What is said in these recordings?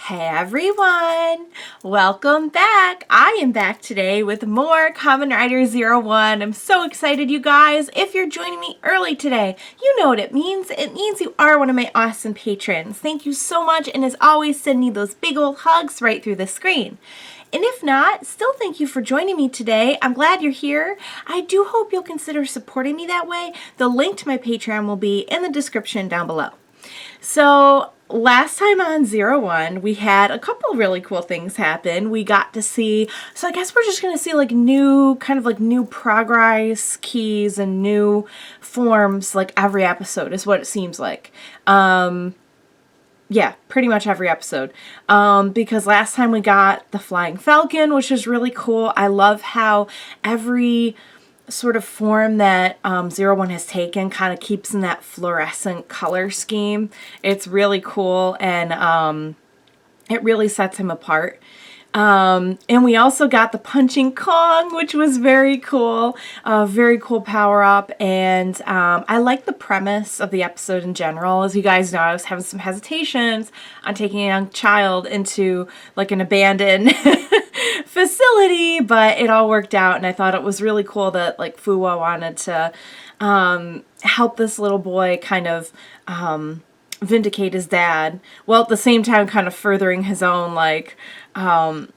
Hey everyone! Welcome back! I am back today with more Kamen Rider Zero One. I'm so excited, you guys. If you're joining me early today, you know what it means. It means you are one of my awesome patrons. Thank you so much, and as always, send me those big old hugs right through the screen. And if not, still thank you for joining me today. I'm glad you're here. I do hope you'll consider supporting me that way. The link to my Patreon will be in the description down below. So, last time on Zero One, we had a couple really cool things happen. We got to see, so I guess we're just going to see like new Progrise keys and new forms like every episode is what it seems like. Yeah, pretty much every episode. Because last time we got the Flying Falcon, which is really cool. I love how every sort of form that Zero One has taken kind of keeps in that fluorescent color scheme. It's really cool, and it really sets him apart. And we also got the Punching Kong, which was very cool. Very cool power-up, and I like the premise of the episode in general. As you guys know, I was having some hesitations on taking a young child into like an abandoned facility, but it all worked out, and I thought it was really cool that like Fuwa wanted to help this little boy kind of vindicate his dad, while at the same time kind of furthering his own, like,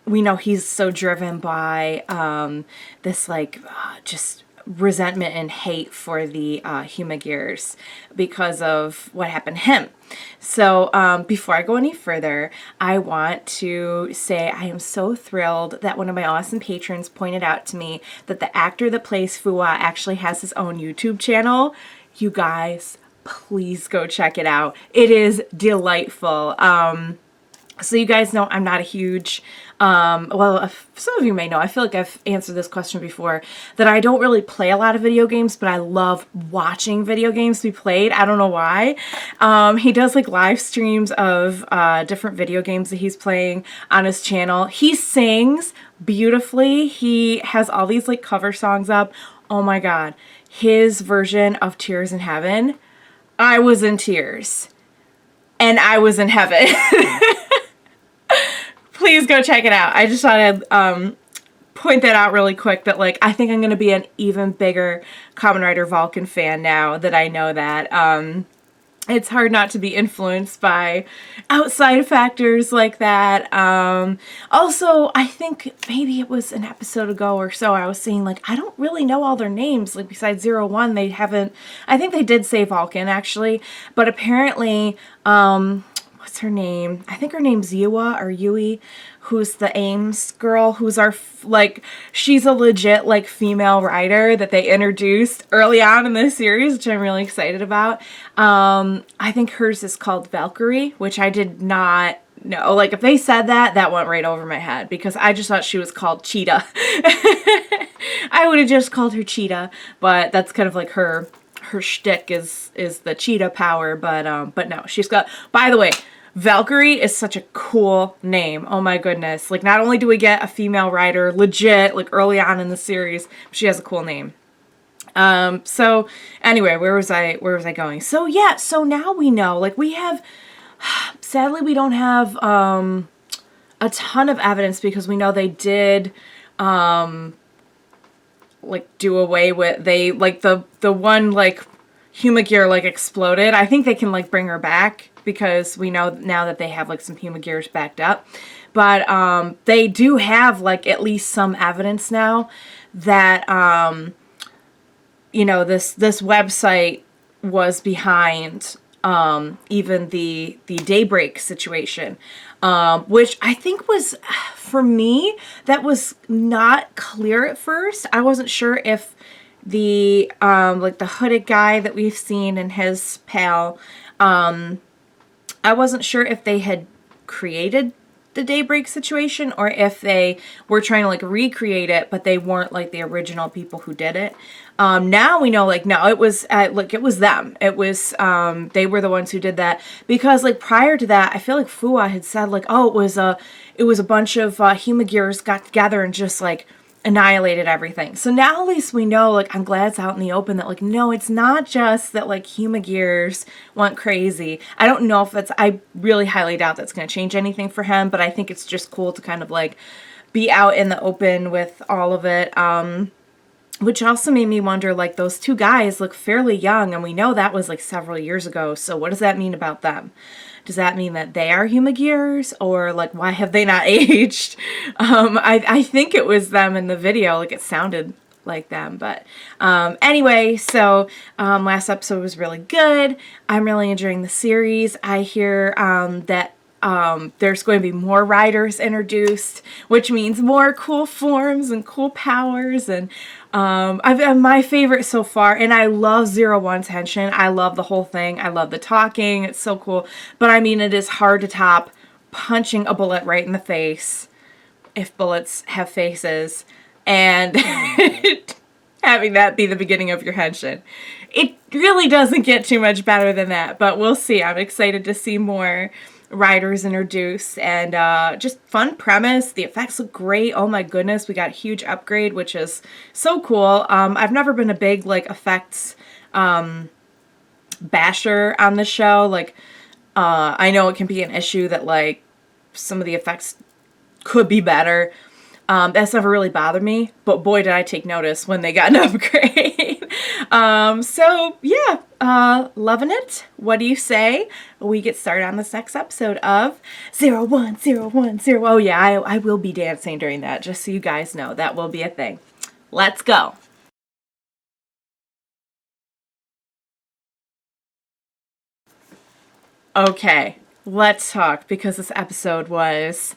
we know he's so driven by this like just resentment and hate for the Humagears because of what happened to him. So before I go any further, I want to say I am so thrilled that one of my awesome patrons pointed out to me that the actor that plays Fuwa actually has his own YouTube channel. You guys, please go check it out. It is delightful. So you guys know I'm not a huge, well, some of you may know, I feel like I've answered this question before, that I don't really play a lot of video games, but I love watching video games be played. I don't know why. He does like live streams of different video games that he's playing on his channel. He sings beautifully. He has all these like cover songs up. Oh my God. His version of Tears in Heaven, I was in tears. And I was in heaven. Please go check it out. I just thought I'd point that out really quick, that like I think I'm going to be an even bigger Kamen Rider Vulcan fan now that I know that. It's hard not to be influenced by outside factors like that. Also, I think maybe it was an episode ago or so, I was saying like, I don't really know all their names. Like besides Zero One, they haven't, I think they did say Vulcan actually, but apparently, what's her name? I think her name's Yua or Yui, who's the Ames girl, who's our, like, she's a legit, like, female rider that they introduced early on in this series, which I'm really excited about. I think hers is called Valkyrie, which I did not know. Like, if they said that, that went right over my head, because I just thought she was called Cheetah. I would have just called her Cheetah, but that's kind of like her shtick is the cheetah power, but no, she's got, by the way, Valkyrie is such a cool name. Oh my goodness. Like, not only do we get a female rider legit, like, early on in the series, she has a cool name. So, anyway, where was I going? So, yeah, so now we know, like, we have, sadly, we don't have, a ton of evidence, because we know they did, like, do away with, they, like, the one, like, Humagear, like, exploded. I think they can, like, bring her back, because we know now that they have like some Humagears backed up, but they do have like at least some evidence now that you know, this website was behind even the Daybreak situation, which I think was, for me, that was not clear at first. I wasn't sure if the like the hooded guy that we've seen and his pal, I wasn't sure if they had created the Daybreak situation or if they were trying to like recreate it, but they weren't like the original people who did it. Now we know, like, no, it was like, it was them. It was, they were the ones who did that, because like prior to that, I feel like Fuwa had said like, oh, it was a bunch of Humagears got together and just like annihilated everything. So now at least we know, like, I'm glad it's out in the open that, like, no, it's not just that, like, Humagears went crazy. I don't know if I really highly doubt that's going to change anything for him, but I think it's just cool to kind of, like, be out in the open with all of it. Which also made me wonder, like, those two guys look fairly young, and we know that was, like, several years ago, so what does that mean about them? Does that mean that they are Humagears, or, like, why have they not aged? I think it was them in the video, like, it sounded like them, but anyway, so last episode was really good. I'm really enjoying the series. I hear that there's going to be more riders introduced, which means more cool forms and cool powers, and my favorite so far, and I love Zero One's henshin. I love the whole thing. I love the talking. It's so cool. But I mean, it is hard to top punching a bullet right in the face, if bullets have faces, and having that be the beginning of your henshin. It really doesn't get too much better than that, but we'll see. I'm excited to see more riders introduced, and just fun premise. The effects look great. Oh my goodness, we got a huge upgrade, which is so cool. I've never been a big, like, effects basher on the show. Like, I know it can be an issue that, like, some of the effects could be better. That's never really bothered me, but boy did I take notice when they got an upgrade. So yeah, loving it. What do you say we get started on this next episode of 0101. Oh yeah, I will be dancing during that, just so you guys know. That will be a thing. Let's go. Okay, let's talk, because this episode was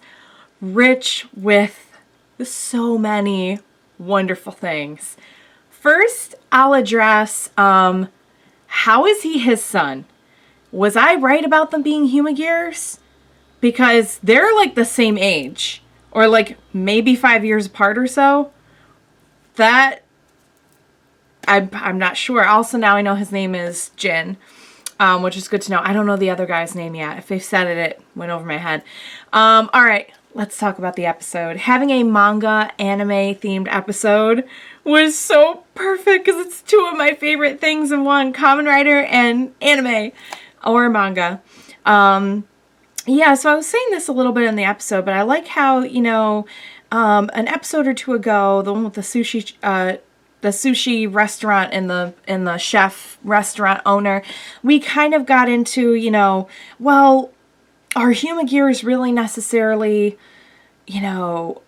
rich with so many wonderful things. First, I'll address, how is he his son? Was I right about them being Humagears? Because they're, like, the same age, or, like, maybe 5 years apart or so. That, I'm not sure. Also, now I know his name is Jin, which is good to know. I don't know the other guy's name yet. If they've said it, it went over my head. All right. Let's talk about the episode. Having a manga anime themed episode was so perfect, because it's two of my favorite things in one: Kamen Rider and anime or manga. Yeah, so I was saying this a little bit in the episode, but I like how, you know, an episode or two ago, the one with the sushi restaurant and the chef restaurant owner, we kind of got into, you know, well, are Humagears really necessarily, you know,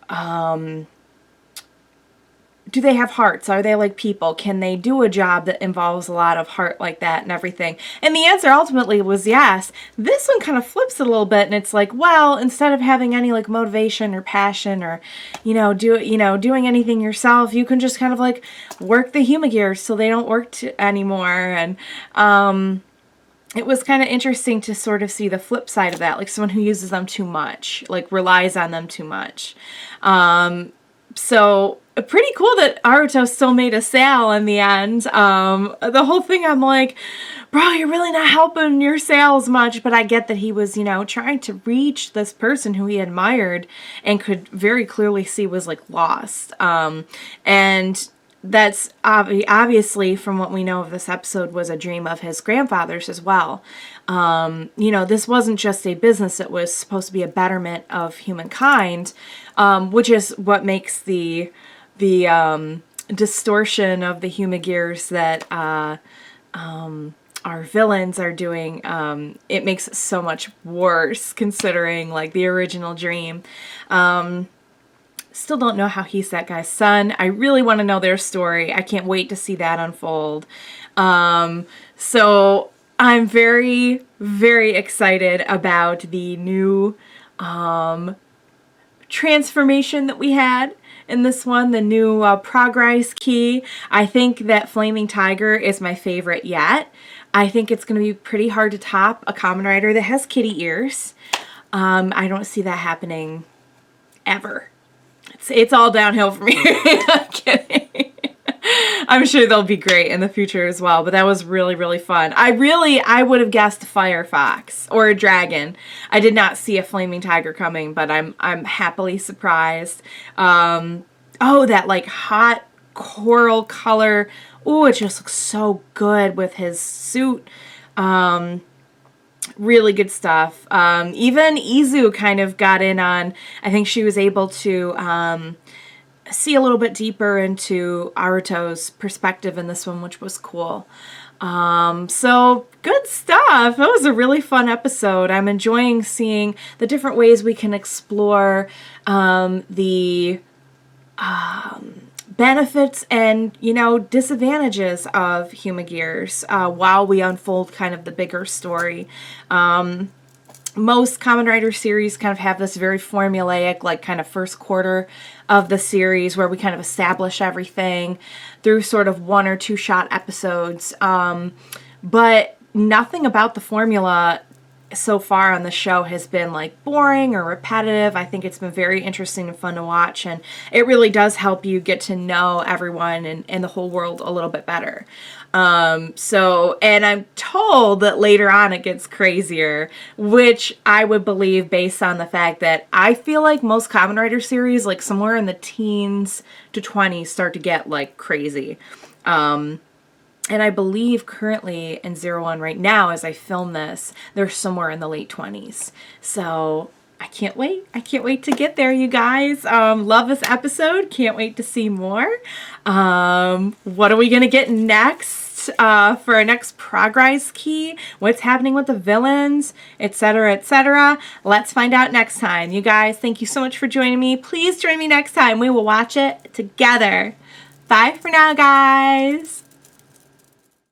do they have hearts? Are they like people? Can they do a job that involves a lot of heart like that and everything? And the answer ultimately was yes. This one kind of flips it a little bit, and it's like, well, instead of having any, like, motivation or passion or, doing anything yourself, you can just kind of, like, work the Humagears so they don't work anymore. And it was kind of interesting to sort of see the flip side of that, like someone who uses them too much, like relies on them too much. So pretty cool that Aruto still made a sale in the end. The whole thing, I'm like, bro, you're really not helping your sales much, but I get that he was, trying to reach this person who he admired and could very clearly see was, like, lost. And that's obviously, from what we know of this episode, was a dream of his grandfather's as well. This wasn't just a business, it was supposed to be a betterment of humankind, which is what makes the distortion of the Humagears that our villains are doing, it makes it so much worse considering, like, the original dream. Still don't know how he's that guy's son. I really want to know their story. I can't wait to see that unfold. So I'm very, very excited about the new transformation that we had in this one, the new Progrise key. I think that Flaming Tiger is my favorite yet. I think it's going to be pretty hard to top a Kamen Rider that has kitty ears. I don't see that happening ever. It's all downhill from here. I'm kidding. I'm sure they'll be great in the future as well, but that was really, really fun. I would have guessed a fire fox or a dragon. I did not see a flaming tiger coming, but I'm happily surprised. oh, that like hot coral color. Oh, it just looks so good with his suit. Really good stuff. Even Izu kind of got in on, I think she was able to see a little bit deeper into Aruto's perspective in this one, which was cool. So good stuff. That was a really fun episode. I'm enjoying seeing the different ways we can explore the benefits and, you know, disadvantages of Humagears while we unfold kind of the bigger story. Most Kamen Rider series kind of have this very formulaic, like, kind of first quarter of the series where we kind of establish everything through sort of 1 or 2 shot episodes. But nothing about the formula so far on the show has been like boring or repetitive. I think it's been very interesting and fun to watch, and it really does help you get to know everyone and the whole world a little bit better. And I'm told that later on it gets crazier, which I would believe based on the fact that I feel like most Kamen Rider series, like somewhere in the teens to 20s, start to get like crazy. And I believe currently in Zero One right now, as I film this, they're somewhere in the late 20s. So I can't wait. I can't wait to get there, you guys. Love this episode. Can't wait to see more. What are we going to get next for our next Progrise key? What's happening with the villains, etc., etc.? Let's find out next time. You guys, thank you so much for joining me. Please join me next time. We will watch it together. Bye for now, guys.